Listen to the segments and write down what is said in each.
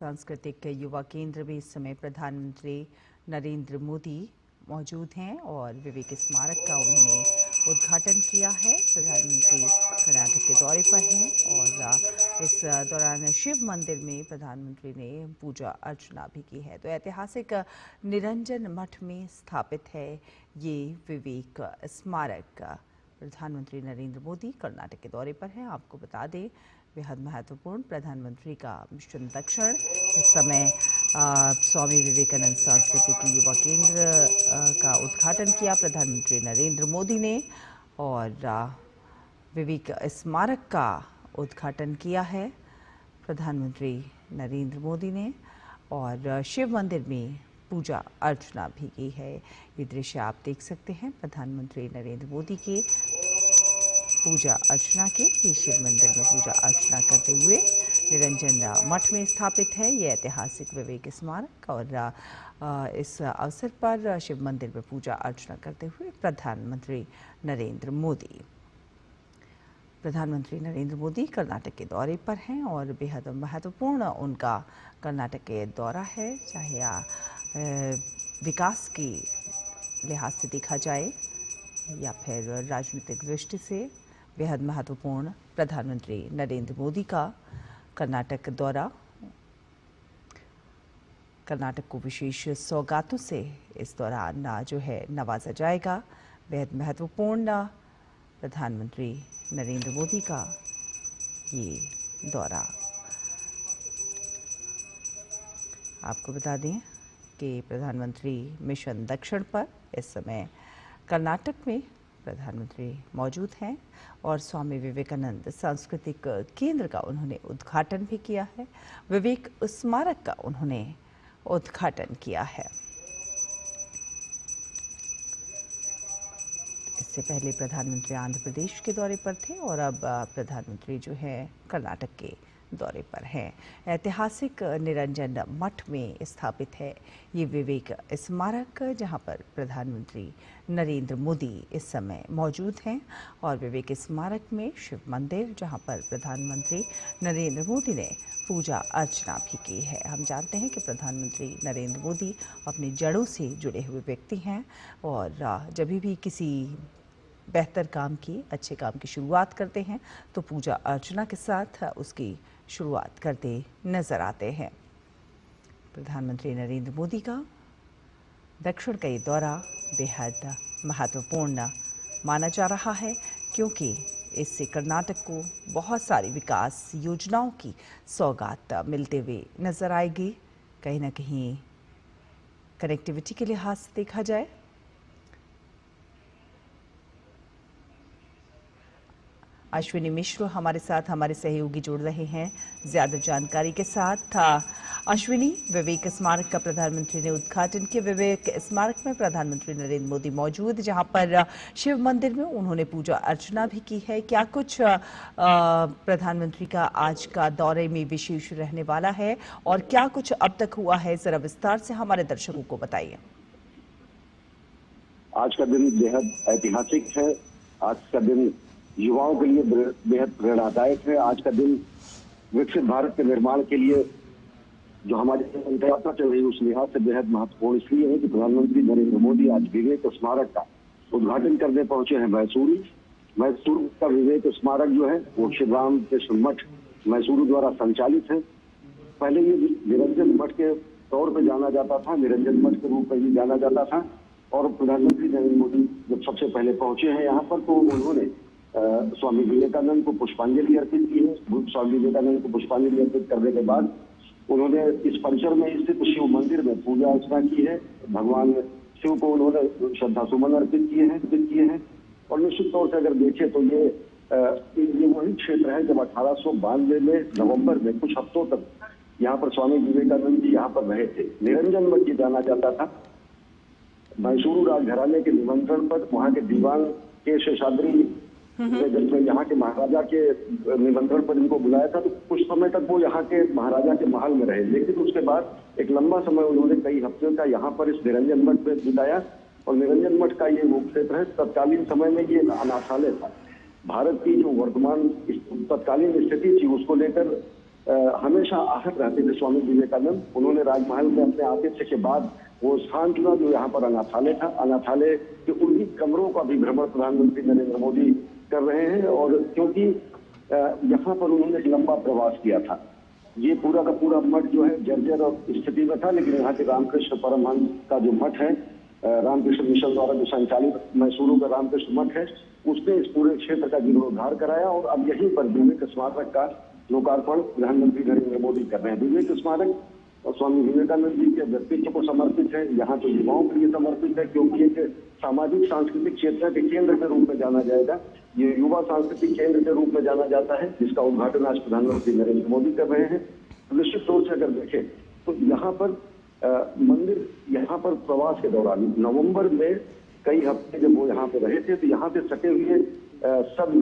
सांस्कृतिक युवा केंद्र में इस समय प्रधानमंत्री नरेंद्र मोदी मौजूद हैं और विवेक स्मारक का उन्होंने उद्घाटन किया है। प्रधानमंत्री कर्नाटक के दौरे पर हैं और इस दौरान शिव मंदिर में प्रधानमंत्री ने पूजा अर्चना भी की है। तो ऐतिहासिक निरंजन मठ में स्थापित है ये विवेक स्मारक। प्रधानमंत्री नरेंद्र मोदी कर्नाटक के दौरे पर हैं। आपको बता दें, बेहद महत्वपूर्ण प्रधानमंत्री का मिशन दक्षिण। इस समय स्वामी विवेकानंद सांस्कृतिक युवा केंद्र का उद्घाटन किया प्रधानमंत्री नरेंद्र मोदी ने और विवेक स्मारक का उद्घाटन किया है प्रधानमंत्री नरेंद्र मोदी ने और शिव मंदिर में पूजा अर्चना भी की है। ये दृश्य आप देख सकते हैं प्रधानमंत्री नरेंद्र मोदी के पूजा अर्चना के। ये शिव मंदिर में पूजा अर्चना करते हुए निरंजन मठ में स्थापित है ये ऐतिहासिक विवेक स्मारक और इस अवसर पर शिव मंदिर में पूजा अर्चना करते हुए प्रधानमंत्री नरेंद्र मोदी कर्नाटक के दौरे पर हैं और बेहद महत्वपूर्ण उनका कर्नाटक के दौरा है। चाहे विकास की लिहाज से देखा जाए या फिर राजनीतिक दृष्टि से बेहद महत्वपूर्ण प्रधानमंत्री नरेंद्र मोदी का कर्नाटक दौरा। कर्नाटक को विशेष सौगातों से इस दौरान जो है नवाजा जाएगा। बेहद महत्वपूर्ण प्रधानमंत्री नरेंद्र मोदी का ये दौरा। आपको बता दें कि प्रधानमंत्री मिशन दक्षिण पर इस समय कर्नाटक में प्रधानमंत्री मौजूद हैं और स्वामी विवेकानंद सांस्कृतिक केंद्र का उन्होंने उद्घाटन भी किया है। विवेक स्मारक का उन्होंने उद्घाटन किया है। इससे पहले प्रधानमंत्री आंध्र प्रदेश के दौरे पर थे और अब प्रधानमंत्री जो है कर्नाटक के दौरे पर हैं। ऐतिहासिक निरंजन मठ में स्थापित है ये विवेक स्मारक, जहां पर प्रधानमंत्री नरेंद्र मोदी इस समय मौजूद हैं और विवेक स्मारक में शिव मंदिर जहां पर प्रधानमंत्री नरेंद्र मोदी ने पूजा अर्चना भी की है। हम जानते हैं कि प्रधानमंत्री नरेंद्र मोदी अपनी जड़ों से जुड़े हुए व्यक्ति हैं और जब भी किसी बेहतर काम की, अच्छे काम की शुरुआत करते हैं तो पूजा अर्चना के साथ उसकी शुरुआत करते नजर आते हैं। प्रधानमंत्री नरेंद्र मोदी का दक्षिण का ये दौरा बेहद महत्वपूर्ण माना जा रहा है क्योंकि इससे कर्नाटक को बहुत सारी विकास योजनाओं की सौगात मिलते हुए नजर आएगी। कहीं ना कहीं कनेक्टिविटी के लिहाज से देखा जाए अश्विनी मिश्र हमारे साथ हमारे सहयोगी जुड़ रहे हैं ज्यादा जानकारी के साथ। अश्विनी, विवेक स्मारक का प्रधानमंत्री ने उद्घाटन किया। विवेक स्मारक में प्रधानमंत्री नरेंद्र मोदी मौजूद, जहां पर शिव मंदिर में उन्होंने पूजा अर्चना भी की है। क्या कुछ प्रधानमंत्री का आज का दौरे में विशेष रहने वाला है और क्या कुछ अब तक हुआ है, जरा विस्तार से हमारे दर्शकों को बताइए। आज का दिन बेहद ऐतिहासिक है। आज का दिन युवाओं के लिए बेहद प्रेरणादायक है। आज का दिन विकसित भारत के निर्माण के लिए जो हमारी यात्रा चल रही है उस लिहाज से बेहद महत्वपूर्ण इसलिए है कि प्रधानमंत्री नरेंद्र मोदी आज विवेक स्मारक का उद्घाटन करने पहुंचे हैं मैसूरू का विवेक स्मारक जो है वो श्री राम कृष्ण मठ मैसूरू द्वारा संचालित है। पहले ये निरंजन मठ के तौर पर जाना जाता था, निरंजन मठ के रूप में ही जाना जाता था और प्रधानमंत्री नरेंद्र मोदी जब सबसे पहले पहुंचे हैं यहाँ पर तो उन्होंने स्वामी विवेकानंद को पुष्पांजलि अर्पित की है। स्वामी विवेकानंद को पुष्पांजलि अर्पित करने के बाद उन्होंने इस परिसर में स्थित शिव मंदिर में पूजा अर्चना की है। भगवान शिव को उन्होंने श्रद्धा सुमन अर्पित किए हैं और निश्चित तौर से अगर देखें तो ये वही क्षेत्र है जब 1892 में नवंबर में कुछ हफ्तों तक यहाँ पर स्वामी विवेकानंद जी यहाँ पर रहे थे। निरंजन मठ ये जाना जाता था। मैसूरू राजघराने के निमंत्रण पर वहाँ के दीवान के शेषाद्री जब यहाँ के महाराजा के निमंत्रण पर इनको बुलाया था तो कुछ समय तक वो यहाँ के महाराजा के महल में रहे, लेकिन उसके बाद एक लंबा समय उन्होंने कई हफ्तों का यहाँ पर इस निरंजन मठ में बिताया और निरंजन मठ का ये वो क्षेत्र है। तत्कालीन समय में ये अनाथालय था। भारत की जो वर्तमान तत्कालीन स्थिति थी उसको लेकर हमेशा आहत रहते थे स्वामी विवेकानंद। उन्होंने राजमहल में अपने आतिथ्य के बाद वो स्थान चुना जो यहाँ पर अनाथालय था। अनाथालय के उन्हीं कमरों का भी भ्रमण प्रधानमंत्री नरेंद्र मोदी कर रहे हैं, और क्योंकि यहाँ पर उन्होंने एक लंबा प्रवास किया था। ये पूरा का पूरा मठ जो है जर्जर और स्थिति में था, लेकिन यहाँ के रामकृष्ण परमहंस का जो मठ है, रामकृष्ण मिशन द्वारा जो संचालित मैसूरू का रामकृष्ण मठ है, उसने इस पूरे क्षेत्र का जीर्णोद्धार कराया और अब यहीं पर विवेक स्मारक का लोकार्पण प्रधानमंत्री नरेंद्र मोदी कर रहे हैं। विवेक स्मारक स्वामी विवेकानंद जी के व्यक्तित्व को समर्पित है, यहाँ तो युवाओं के लिए समर्पित है, क्योंकि एक सामाजिक सांस्कृतिक चेतना के केंद्र के रूप में जाना जाएगा। ये युवा सांस्कृतिक केंद्र के रूप में जाना जाता है, जिसका उद्घाटन आज प्रधानमंत्री नरेंद्र मोदी कर रहे हैं। निश्चित तौर से अगर देखें तो यहाँ पर मंदिर, यहाँ पर प्रवास के दौरान नवंबर में कई हफ्ते जब वो यहाँ पे रहे थे, तो यहाँ से सटे हुए सब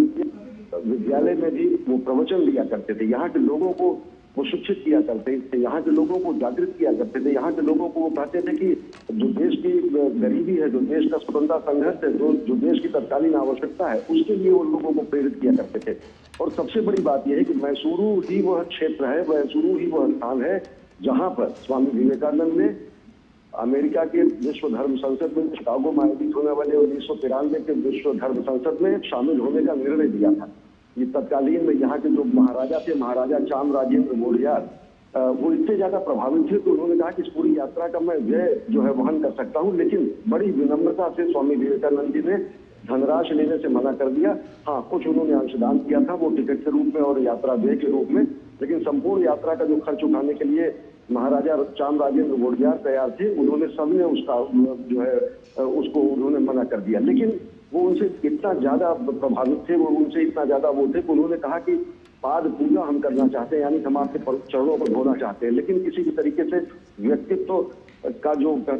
विद्यालय में भी वो प्रवचन दिया करते थे। यहाँ के लोगों को वो शिक्षित किया करते थे, यहाँ के लोगों को जागृत किया करते थे। यहाँ के लोगों को वो कहते थे कि जो देश की गरीबी है, जो देश का स्वतंत्रता संघर्ष है, जो देश की तत्कालीन आवश्यकता है, उसके लिए वो लोगों को प्रेरित किया करते थे। और सबसे बड़ी बात यह है कि मैसूरू ही वह क्षेत्र है, मैसूरू ही वह स्थान है जहाँ पर स्वामी विवेकानंद ने अमेरिका के विश्व धर्म संसद में शिकागो में आयोजित होने वाले 1993 के विश्व धर्म संसद में शामिल होने का निर्णय दिया था। ये तत्कालीन में यहाँ के जो महाराजा थे, महाराजा चाम राजेंद्र मोडियार, वो इतने ज्यादा प्रभावित थे तो उन्होंने कहा कि इस पूरी यात्रा का मैं व्यय जो है वहन कर सकता हूँ, लेकिन बड़ी विनम्रता से स्वामी विवेकानंद जी ने धनराशि लेने से मना कर दिया। हाँ, कुछ उन्होंने अंशदान किया था, वो टिकट के रूप में और यात्रा व्यय के रूप में, लेकिन संपूर्ण यात्रा का जो खर्च उठाने के लिए महाराजा चाम राजेंद्र मोडियार तैयार थे, उन्होंने सबने उसका जो है उसको उन्होंने मना कर दिया। लेकिन वो उनसे इतना ज्यादा प्रभावित थे, वो उनसे इतना ज्यादा वो थे कि उन्होंने कहा कि पाद पूजा हम करना चाहते हैं, यानी हम आपके चरणों पर धोना चाहते हैं, लेकिन किसी भी तरीके से व्यक्तित्व का जो